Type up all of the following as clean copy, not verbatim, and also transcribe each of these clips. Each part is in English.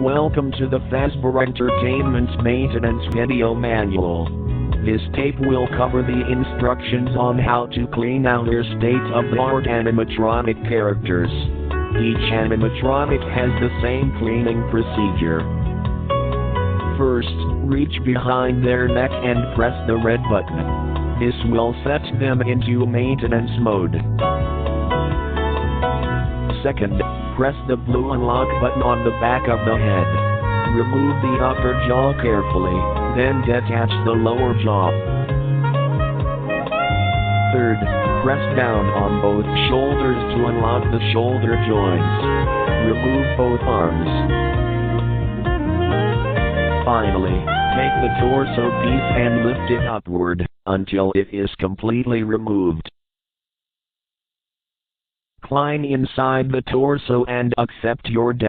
Welcome to the Fazbear Entertainment Maintenance Video Manual. This tape will cover the instructions on how to clean out your state-of-the-art animatronic characters. Each animatronic has the same cleaning procedure. First, reach behind their neck and press the red button. This will set them into maintenance mode. Second, press the blue unlock button on the back of the head. Remove the upper jaw carefully, then detach the lower jaw. Third, press down on both shoulders to unlock the shoulder joints. Remove both arms. Finally, take the torso piece and lift it upward until it is completely removed. Climb inside the torso and accept your death.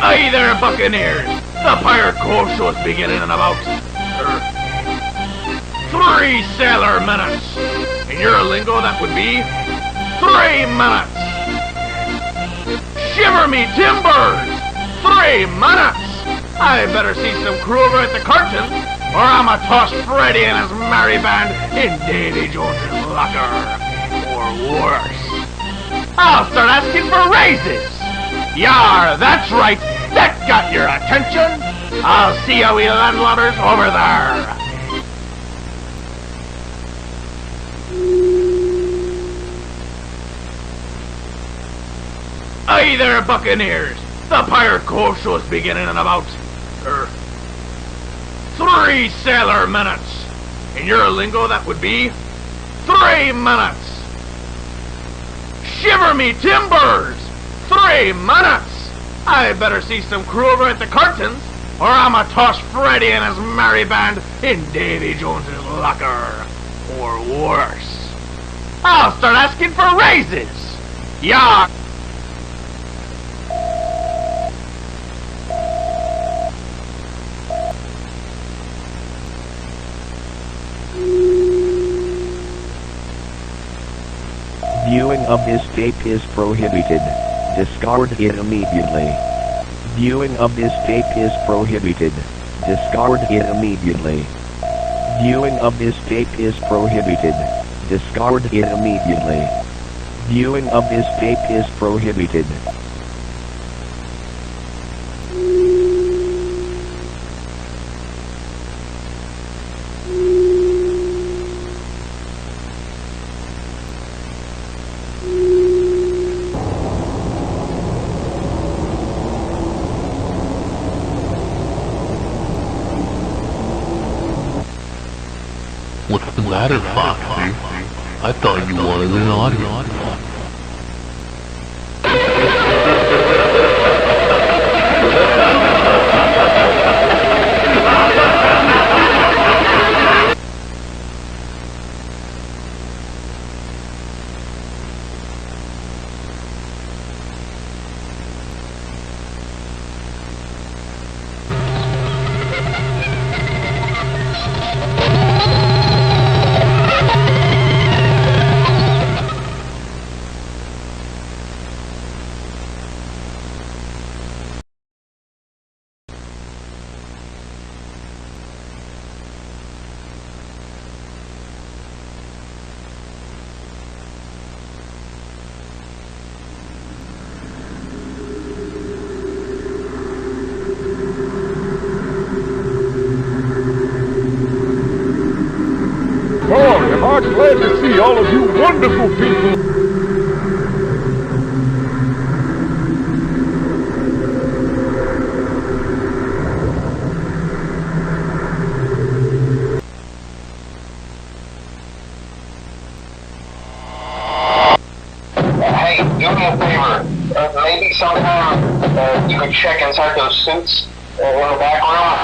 Aye there, Buccaneers! The Pirate Cove Show's beginning in about 3 sailor minutes. In your lingo, that would be 3 minutes. Shiver me timbers! 3 minutes! I better see some crew over at the curtain, or I'ma toss Freddy and his merry band in Davy Jones's locker. Or worse. I'll start asking for raises! Yar, that's right! That got your attention! I'll see you we landlubbers over there! Aye there, Buccaneers! The Pirate Cove Show's beginning in about 3 sailor minutes. In your lingo, that would be 3 minutes. Shiver me timbers! 3 minutes! I better see some crew over at the curtains, or I'ma toss Freddy and his merry band in Davy Jones's locker. Or worse. I'll start asking for raises! Yeah. Viewing of this tape is prohibited. Discard it immediately. Viewing of this tape is prohibited. Discard it immediately. Viewing of this tape is prohibited. Discard it immediately. Viewing of this tape is prohibited. What's the matter, Foxy? I thought you wanted an audience. I'm glad to see all of you wonderful people. Hey, do me a favor. Maybe sometime you could check inside those suits in the back room.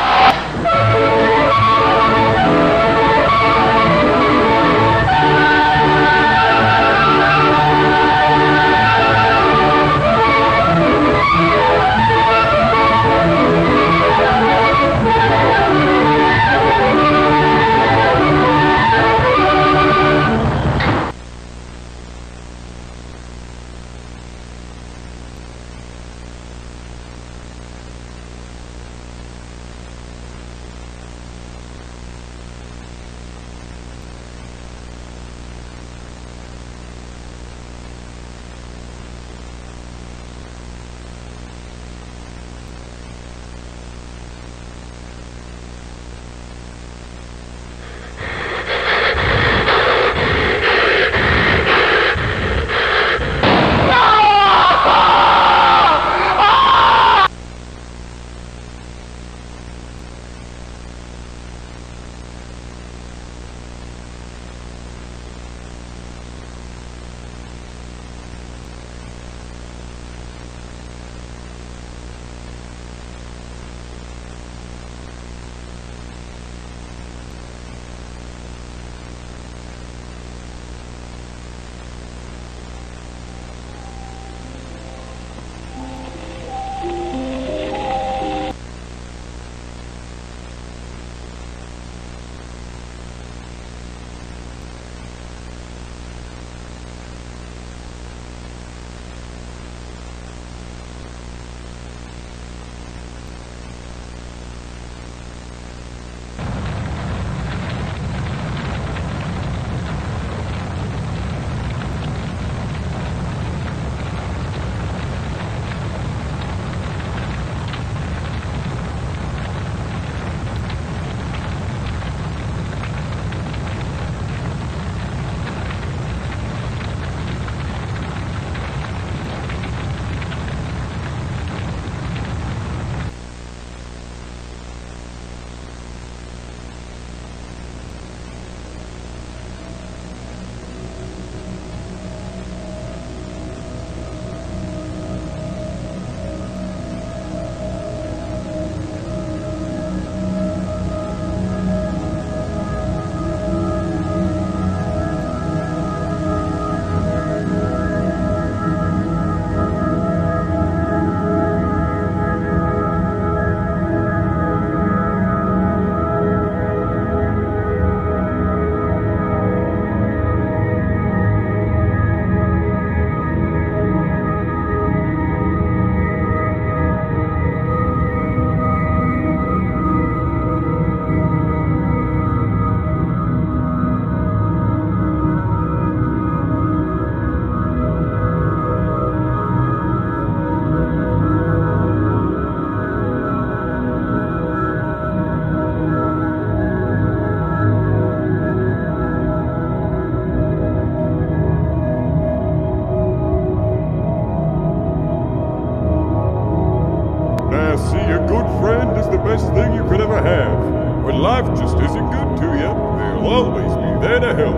life just isn't good to you, they'll always be there to help.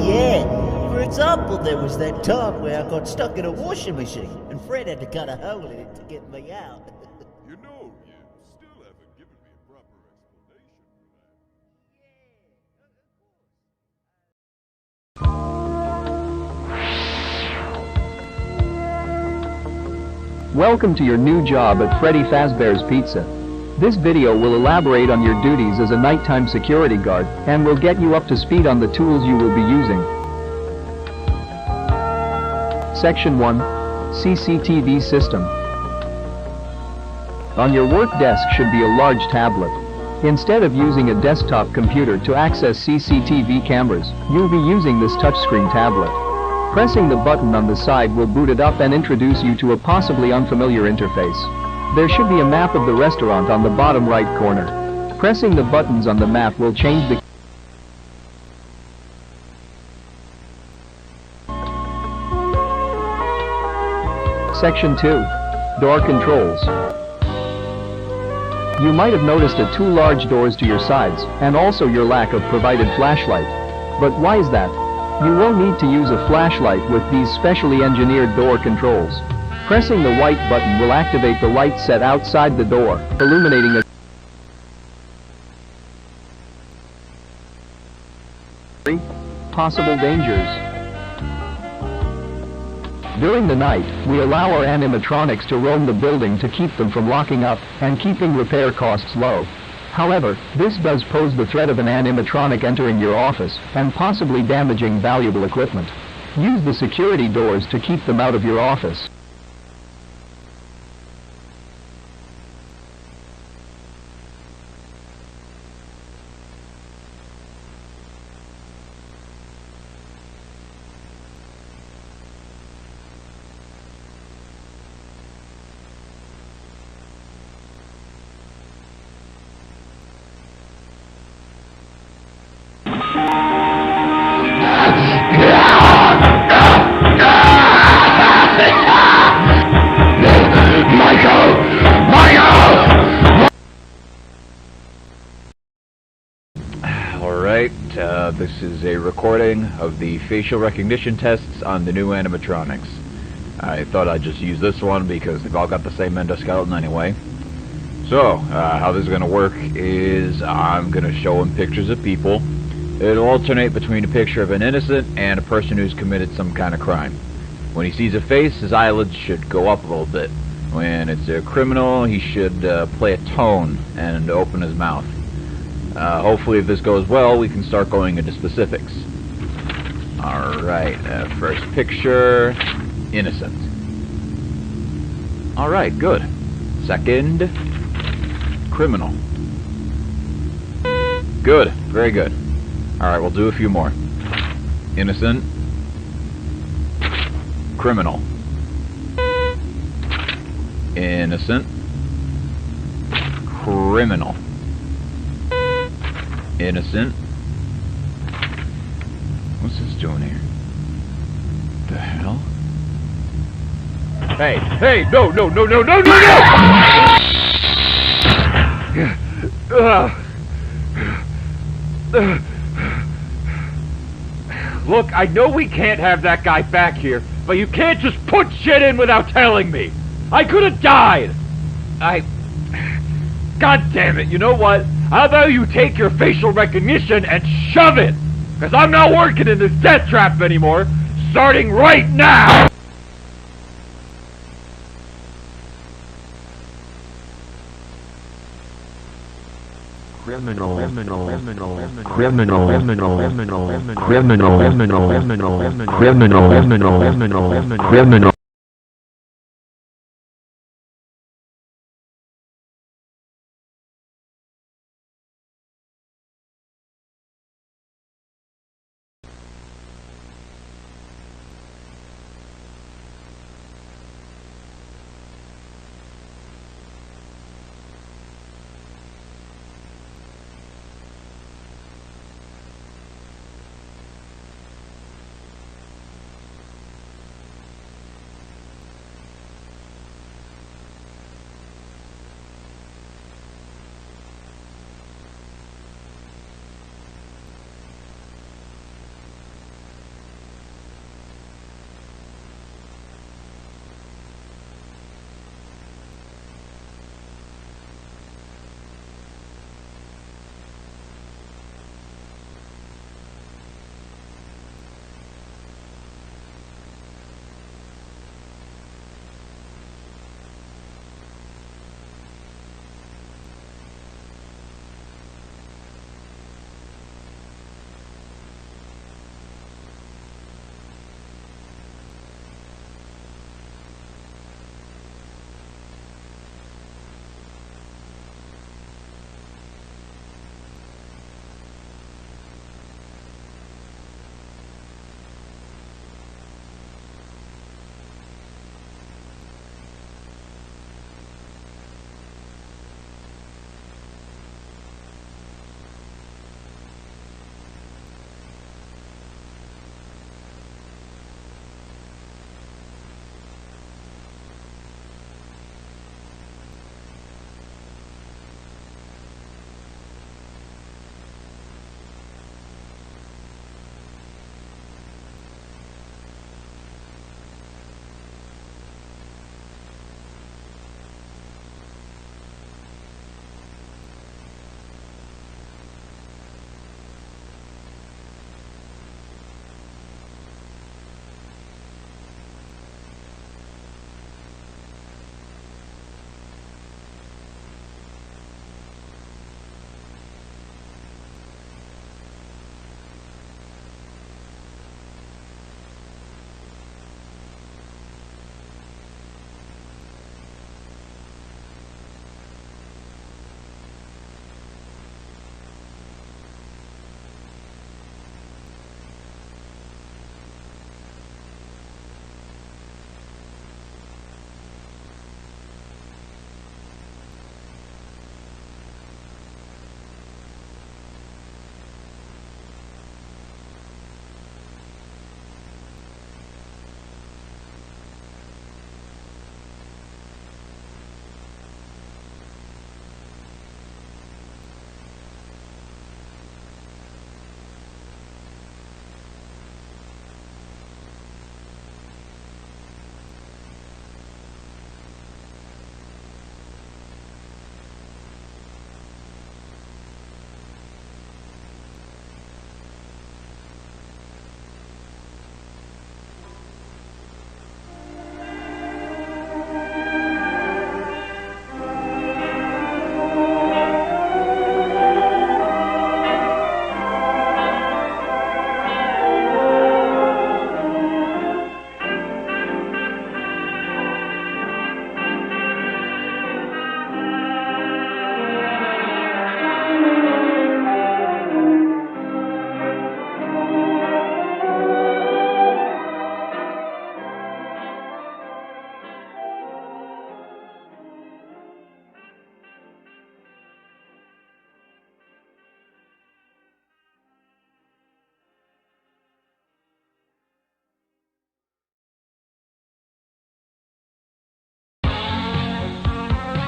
Yeah. For example, there was that time where I got stuck in a washing machine, and Fred had to cut a hole in it to get me out. You know, you still haven't given me a proper explanation for that. Welcome to your new job at Freddy Fazbear's Pizza. This video will elaborate on your duties as a nighttime security guard and will get you up to speed on the tools you will be using. Section 1. CCTV System. On your work desk should be a large tablet. Instead of using a desktop computer to access CCTV cameras, you'll be using this touchscreen tablet. Pressing the button on the side will boot it up and introduce you to a possibly unfamiliar interface. There should be a map of the restaurant on the bottom right corner. Pressing the buttons on the map will change the Section 2. Door Controls. You might have noticed the two large doors to your sides, and also your lack of provided flashlight. But why is that? You won't need to use a flashlight with these specially engineered door controls. Pressing the white button will activate the light set outside the door, illuminating a possible dangers. During the night, we allow our animatronics to roam the building to keep them from locking up and keeping repair costs low. However, this does pose the threat of an animatronic entering your office and possibly damaging valuable equipment. Use the security doors to keep them out of your office. Alright, this is a recording of the facial recognition tests on the new animatronics. I thought I'd just use this one because they've all got the same endoskeleton anyway. So, how this is going to work is I'm going to show him pictures of people. It'll alternate between a picture of an innocent and a person who's committed some kind of crime. When he sees a face, his eyelids should go up a little bit. When it's a criminal, he should play a tone and open his mouth. Hopefully if this goes well, we can start going into specifics. Alright, first picture, innocent. Alright, good. Second, criminal. Good, very good. Alright, we'll do a few more. Innocent. Criminal. Innocent. Criminal. Innocent. What's this doing here? The hell? Hey, hey, no, no, no, no, no, no, no! Look, I know we can't have that guy back here, but you can't just put shit in without telling me! I could have died! God damn it, you know what? How about you take your facial recognition and shove it? Because I'm not working in this death trap anymore, starting right now! Criminal, criminal, criminal, criminal, criminal, criminal, criminal, criminal, criminal, criminal, criminal.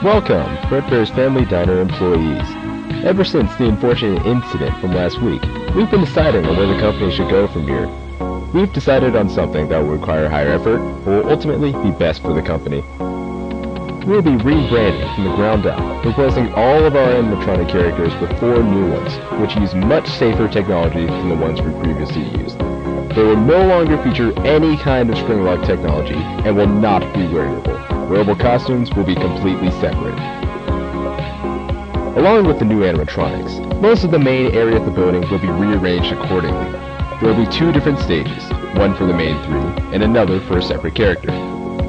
Welcome, Fredbear's Family Diner employees. Ever since the unfortunate incident from last week, we've been deciding on where the company should go from here. We've decided on something that will require higher effort, but will ultimately be best for the company. We'll be rebranding from the ground up, replacing all of our animatronic characters with 4 new ones, which use much safer technology than the ones we previously used. They will no longer feature any kind of spring lock technology, and will not be wearable. Wearable costumes will be completely separate. Along with the new animatronics, most of the main area of the building will be rearranged accordingly. There will be 2 different stages, one for the main 3, and another for a separate character.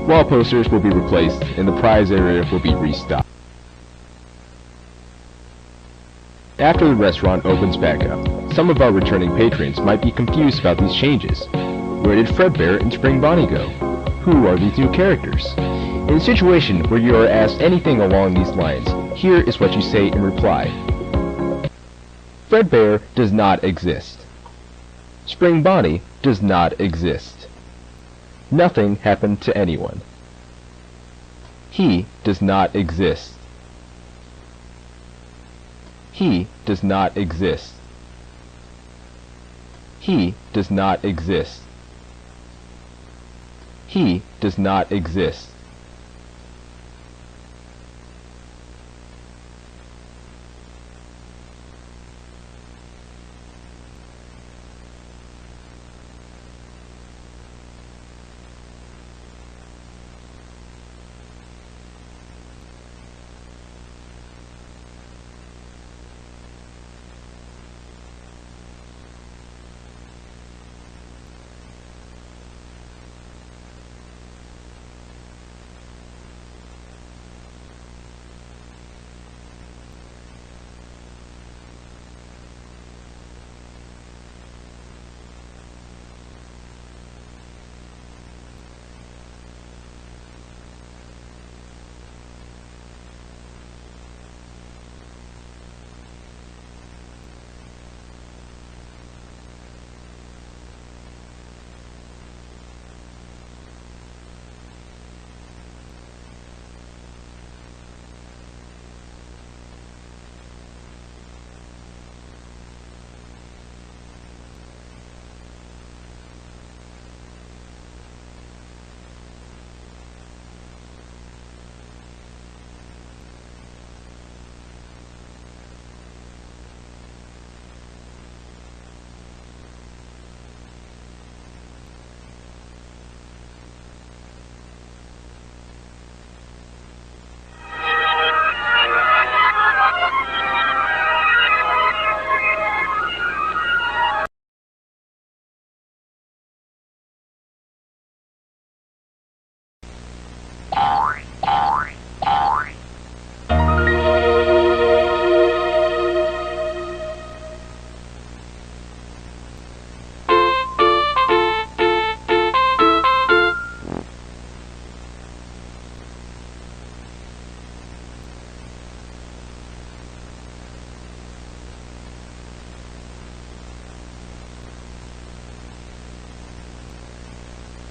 Wall posters will be replaced, and the prize area will be restocked. After the restaurant opens back up, some of our returning patrons might be confused about these changes. Where did Fredbear and Spring Bonnie go? Who are these new characters? In a situation where you are asked anything along these lines, here is what you say in reply. Fredbear does not exist. Spring Bonnie does not exist. Nothing happened to anyone. He does not exist. He does not exist. He does not exist. He does not exist.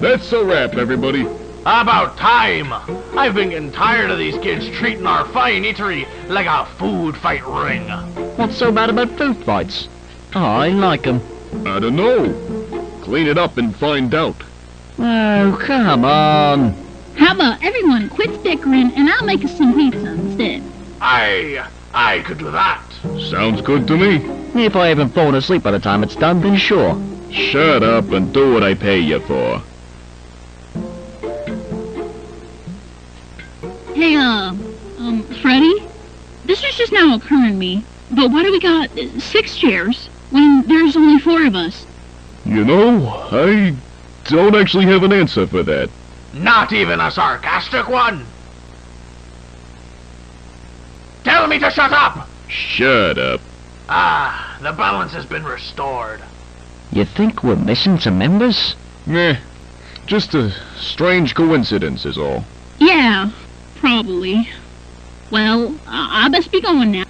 That's a wrap, everybody. About time! I've been getting tired of these kids treating our fine eatery like a food fight ring. What's so bad about food fights? I like 'em. I don't know. Clean it up and find out. Oh, come on. How about everyone quits bickering and I'll make us some pizza instead? I could do that. Sounds good to me. If I haven't fallen asleep by the time it's done, then sure. Shut up and do what I pay you for. Hey, Freddy? This is just now occurring to me, but why do we got 6 chairs when there's only 4 of us? You know, I don't actually have an answer for that. Not even a sarcastic one. Tell me to shut up! Shut up. Ah, the balance has been restored. You think we're missing some members? Meh. Just a strange coincidence is all. Yeah, probably. Well, I best be going now.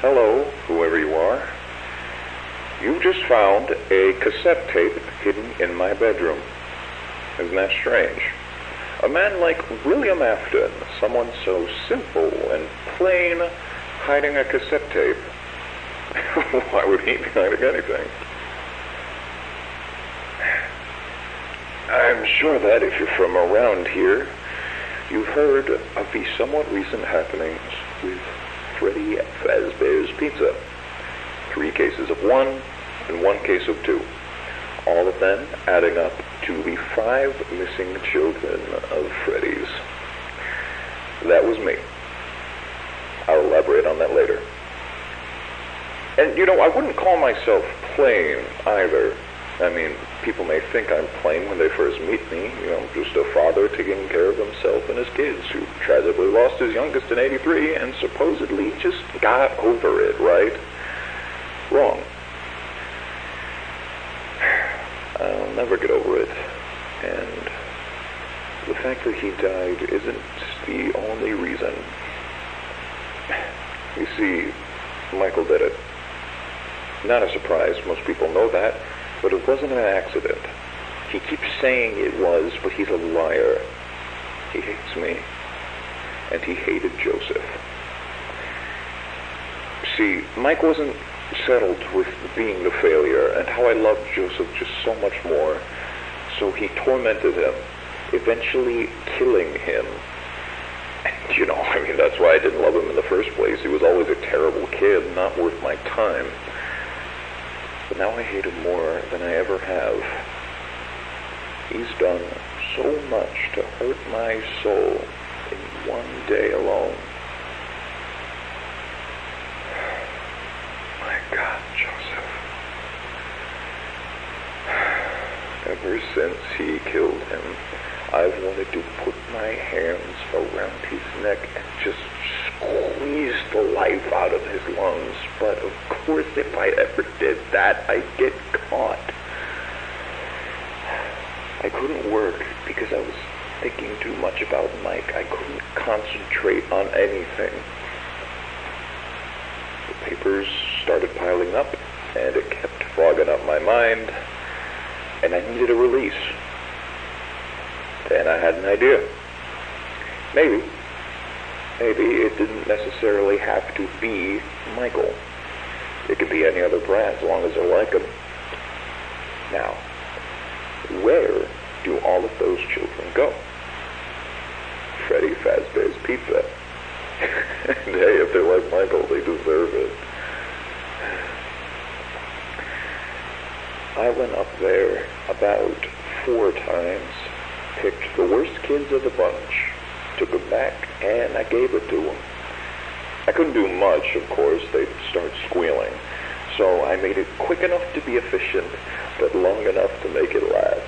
Hello, whoever you are. You've just found a cassette tape hidden in my bedroom. Isn't that strange? A man like William Afton, someone so simple and plain, hiding a cassette tape. Why would he be hiding anything? I'm sure that if you're from around here, you've heard of the somewhat recent happenings with Freddy Fazbear's Pizza. 3 cases of 1 and 1 case of 2. All of them adding up to the 5 missing children of Freddy's. That was me. I'll elaborate on that later. And, you know, I wouldn't call myself plain either. I mean, people may think I'm plain when they first meet me. You know, just a father taking care of himself and his kids who tragically lost his youngest in '83 and supposedly just got over it, right? Wrong. I'll never get over it. And the fact that he died isn't the only reason. You see, Michael did it. Not a surprise, most people know that. But it wasn't an accident. He keeps saying it was, but he's a liar. He hates me. And he hated Joseph. See, Mike wasn't settled with being the failure, and how I loved Joseph just so much more. So he tormented him, eventually killing him. And, you know, I mean, that's why I didn't love him in the first place. He was always a terrible kid, not worth my time. But now I hate him more than I ever have. He's done so much to hurt my soul in one day alone. My God, Joseph. Ever since he killed him, I've wanted to put my hands around his neck and just squeeze the life out of his lungs. But of course, if I ever did that, I'd get caught. I couldn't work because I was thinking too much about Mike. I couldn't concentrate on anything. The papers started piling up, and it kept fogging up my mind, and I needed a release. And I had an idea. Maybe it didn't necessarily have to be Michael. It could be any other brand as long as I like them. Now, where do all of those children go? Freddy Fazbear's Pizza. And hey, if they're like Michael, they deserve it. I went up there about 4 times, picked the worst kids of the bunch, took them back, and I gave it to them. I couldn't do much, of course. They'd start squealing. So I made it quick enough to be efficient, but long enough to make it last.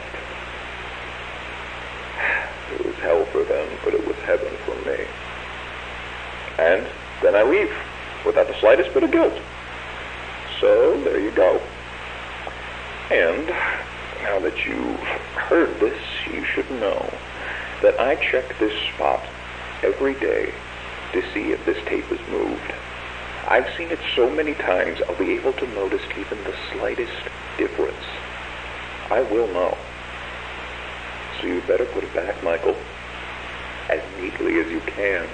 It was hell for them, but it was heaven for me. And then I leave. without the slightest bit of guilt. So, there you go. And, now that you've heard this, you should know that I check this spot every day to see if this tape is moved. I've seen it so many times, I'll be able to notice even the slightest difference. I will know. So you better put it back, Michael, as neatly as you can,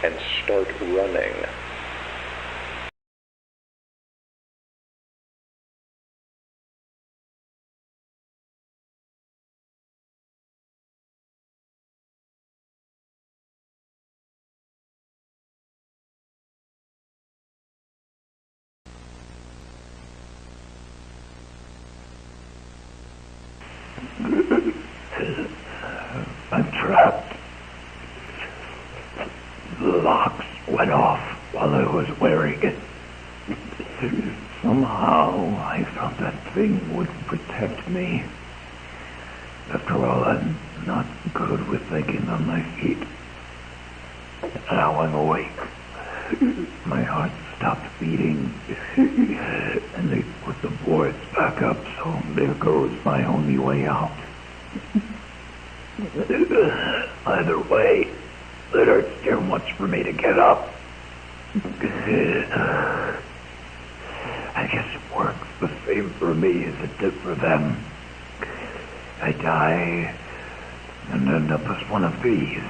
and start running. I'm trapped. The locks went off while I was wearing it. Somehow I thought that thing would protect me. After all, I'm not good with thinking on my feet. Now I'm awake. My heart stopped beating, and they put the boards back up, so there goes my only way out. Either way, it hurts too much for me to get up. I guess it works the same for me as it did for them. I die and end up as one of these.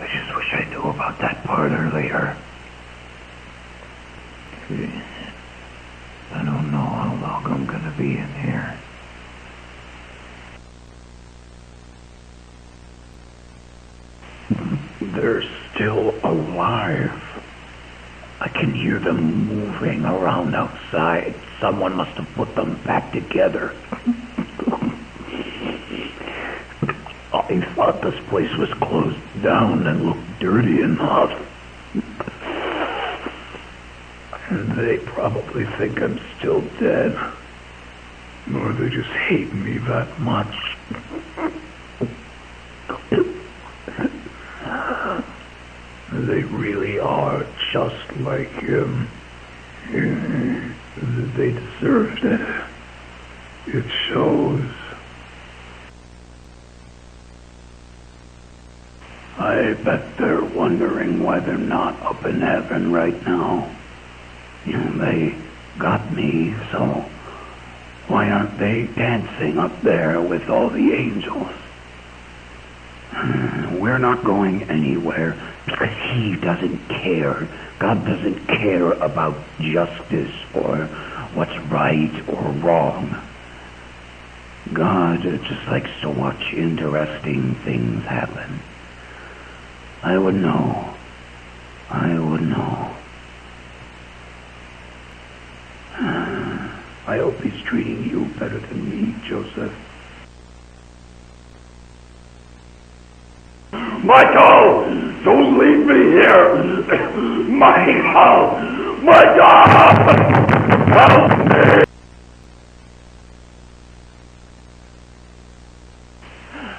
I just wish I knew about that part earlier. I don't know how long I'm gonna be in here. They're still alive. I can hear them moving around outside. Someone must have put them back together. I thought this place was closed down and looked dirty enough. They probably think I'm still dead. Or they just hate me that much. They really are just like him. They deserved it. It shows. I bet they're wondering why they're not up in heaven right now. They got me, so why aren't they dancing up there with all the angels? We're not going anywhere because he doesn't care. God doesn't care about justice or what's right or wrong. God just likes to watch interesting things happen. I would know. I would know. I hope he's treating you better than me, Joseph. Michael! Don't leave me here! Michael! Michael! Help me!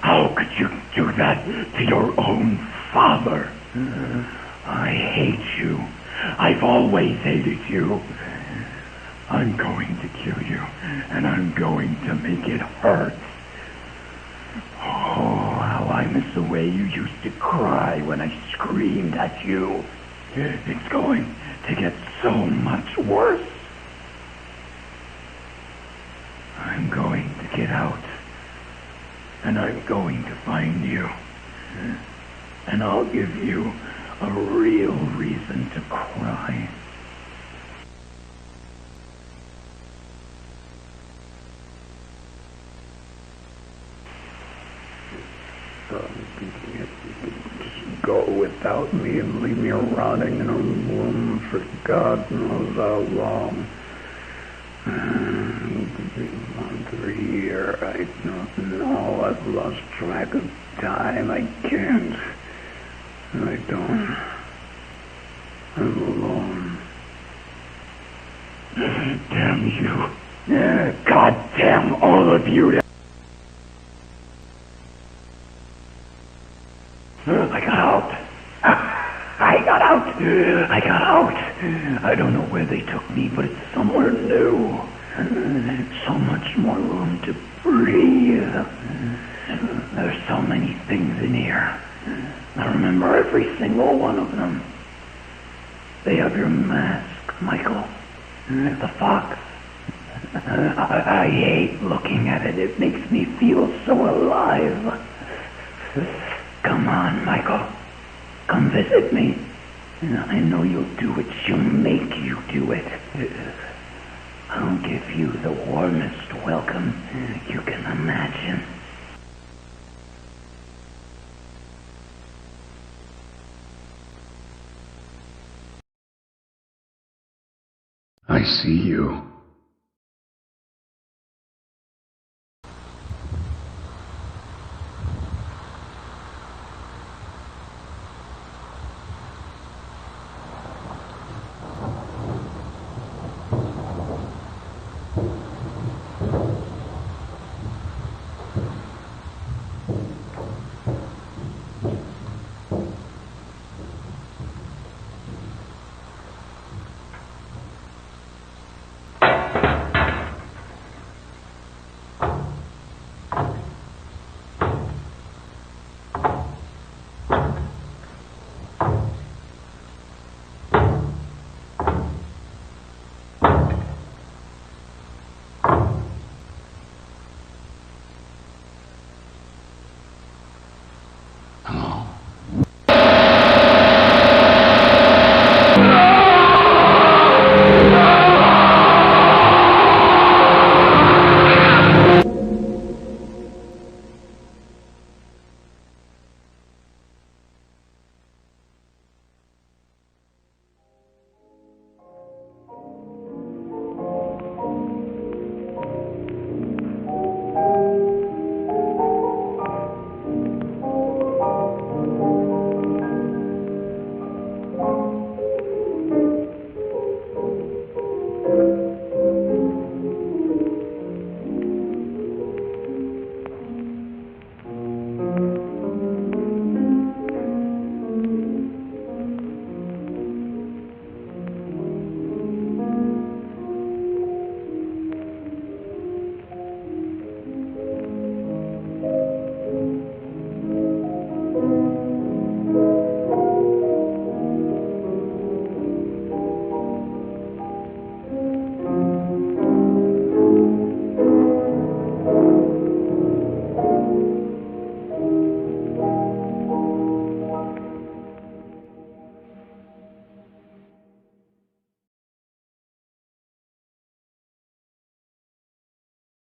How could you do that to your own father? I hate you. I've always hated you. I'm going to kill you, and I'm going to make it hurt. Oh, how I miss the way you used to cry when I screamed at you. It's going to get so much worse. I'm going to get out, and I'm going to find you, and I'll give you a real reason to cry. Just go without me and leave me rotting in a room for God knows how long. Month or a year, I don't know. I've lost track of time. I can't. I don't. I'm alone. Damn you. God damn all of you. I got out. I got out. I don't know where they took me, but it's somewhere new. So much more room to breathe. There's so many things in here. I remember every single one of them. They have your mask, Michael. The fox. I hate looking at it. It makes me feel so alive. Come on, Michael. Come visit me. I know you'll do what she'll make you do it. I'll give you the warmest welcome you can imagine. I see you. Oh.